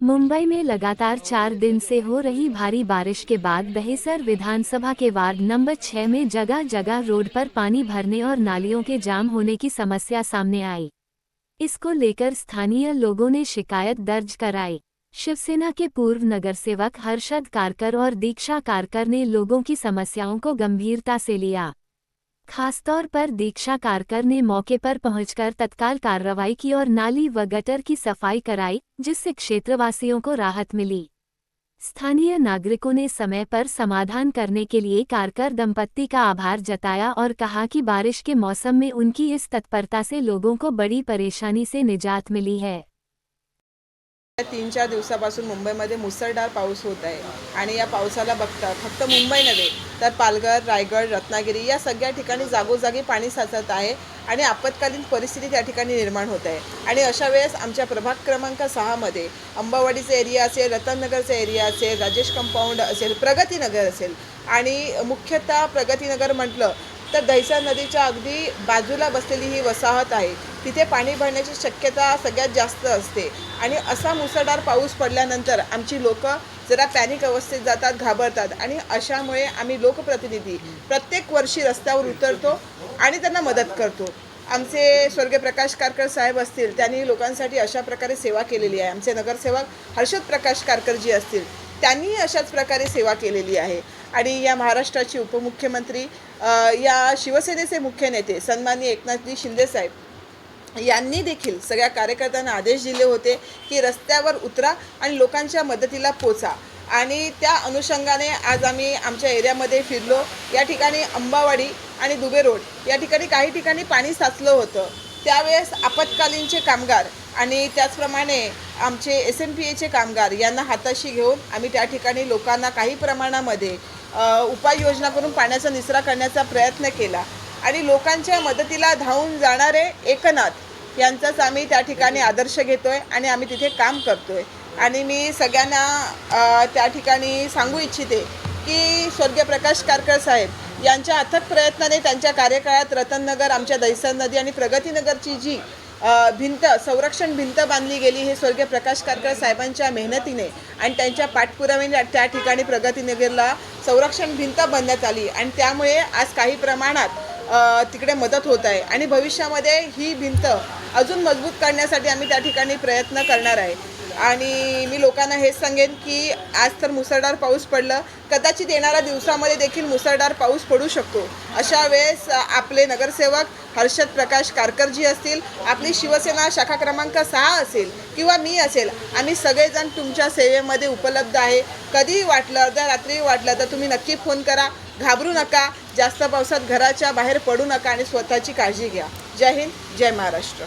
मुंबई में लगातार 4 दिन से हो रही भारी बारिश के बाद दहिसर विधानसभा के वार्ड नंबर 6 में जगह जगह रोड पर पानी भरने और नालियों के जाम होने की समस्या सामने आई। इसको लेकर स्थानीय लोगों ने शिकायत दर्ज कराई। शिवसेना के पूर्व नगरसेवक हर्षद कारकर और दीक्षा कारकर ने लोगों की समस्याओं को गंभीरता से लिया। खासतौर पर दीक्षा कारकर ने मौके पर पहुंचकर तत्काल कार्रवाई की और नाली व गटर की सफाई कराई, जिससे क्षेत्रवासियों को राहत मिली। स्थानीय नागरिकों ने समय पर समाधान करने के लिए कारकर दंपत्ति का आभार जताया और कहा कि बारिश के मौसम में उनकी इस तत्परता से लोगों को बड़ी परेशानी से निजात मिली है। 3-4 दिवसापासून मुंबईमध्ये मुसळधार पाऊस होत आहे आणि या पावसाला बघता फक्त मुंबई नव्हे तर पालघर, रायगड, रत्नागिरी या सगळ्या ठिकाणी जागोजागी पाणी साचत आहे आणि आपत्कालीन परिस्थिती त्या ठिकाणी निर्माण होत आहे। आणि अशा वेळेस आमच्या प्रभाग क्रमांक 6 मध्ये अंबावाडीचा एरिया असेल, रतननगरचा एरिया असेल, राजेश कंपाऊंड असेल, प्रगतीनगर असेल आणि मुख्यतः प्रगतीनगर म्हटलं तर दहिसर नदीच्या अगदी बाजूला बसलेली ही वसाहत आहे। तिथे पाणी भरण्याची शक्यता सगळ्यात जास्त असते आणि असा मुसळधार पाऊस पडल्यानंतर आमची लोक जरा पॅनिक अवस्थेत जातात, घाबरतात आणि अशामुळे आम्ही लोकप्रतिनिधी प्रत्येक वर्षी रस्त्यावर उतरतो आणि त्यांना मदत करतो। आमचे स्वर्गीय प्रकाश कारकर साहेब असतील, त्यांनी लोकांसाठी अशा प्रकारे सेवा केलेली आहे। आमचे नगरसेवक हर्षद प्रकाश कारकर जी असतील, त्यांनी अशाच प्रकारे सेवा केलेली आहे आणि या महाराष्ट्राचे उपमुख्यमंत्री या शिवसेनेचे मुख्य नेते सन्माननीय एकनाथजी शिंदे साहेब यांनी देखील सगळ्या कार्यकर्त्यांना आदेश दिले होते की रस्त्यावर उतरा आणि लोकांच्या मदतीला पोचा आणि त्या अनुषंगाने आज आम्ही आमच्या एरियामध्ये फिरलो। या ठिकाणी अंबावाडी आणि दुबे रोड या ठिकाणी काही ठिकाणी पाणी साचलं होतं। त्यावेळेस आपत्कालीनचे कामगार आणि त्याचप्रमाणे आमचे SMPAचे कामगार यांना हाताशी घेऊन आम्ही त्या ठिकाणी लोकांना काही प्रमाणामध्ये उपाययोजना करून पाण्याचा निचरा करण्याचा प्रयत्न केला आणि लोकांच्या मदतीला धावून जाणारे एकनाथ यांचाच आम्ही त्या ठिकाणी आदर्श घेतोय आणि आम्ही तिथे काम करतोय। आणि मी सगळ्यांना त्या ठिकाणी सांगू इच्छिते की स्वर्गीय प्रकाश कारकर साहेब यांच्या अथक प्रयत्नाने त्यांच्या कार्यकाळात रतननगर, आमच्या दहिसर नदी आणि प्रगतीनगरची जी भिंत संरक्षण भिंत बांधली गेली हे स्वर्गीय प्रकाश कारकर साहेबांच्या मेहनतीने आणि त्यांच्या पाठपुराव्याने त्या ठिकाणी प्रगतीनगरला संरक्षण भिंत बांधण्यात आली आणि त्यामुळे आज काही प्रमाणात तिकडे मदत होत आहे आणि भविष्यामध्ये ही भिंत अजून मजबूत करण्यासाठी आम्ही त्या ठिकाणी प्रयत्न करणार आहे। आणि मी लोकांना हेच सांगेन की आज तर मुसळधार पाऊस पडलं, कदाचित येणाऱ्या दिवसामध्ये देखील मुसळधार पाऊस पडू शकतो। अशा वेळेस आपले नगरसेवक हर्षद प्रकाश कारकर जी असतील, आपली शिवसेना शाखा क्रमांक 6 असेल किंवा मी असेल, आम्ही सगळेजण तुमच्या सेवेमध्ये उपलब्ध आहे। कधीही वाटलं, अर्ध्या रात्री वाटलं तर तुम्ही नक्की फोन करा, घाबरू नका, जास्त पावसात घराच्या बाहेर पडू नका आणि स्वतःची काळजी घ्या। जय हिंद, जय महाराष्ट्र।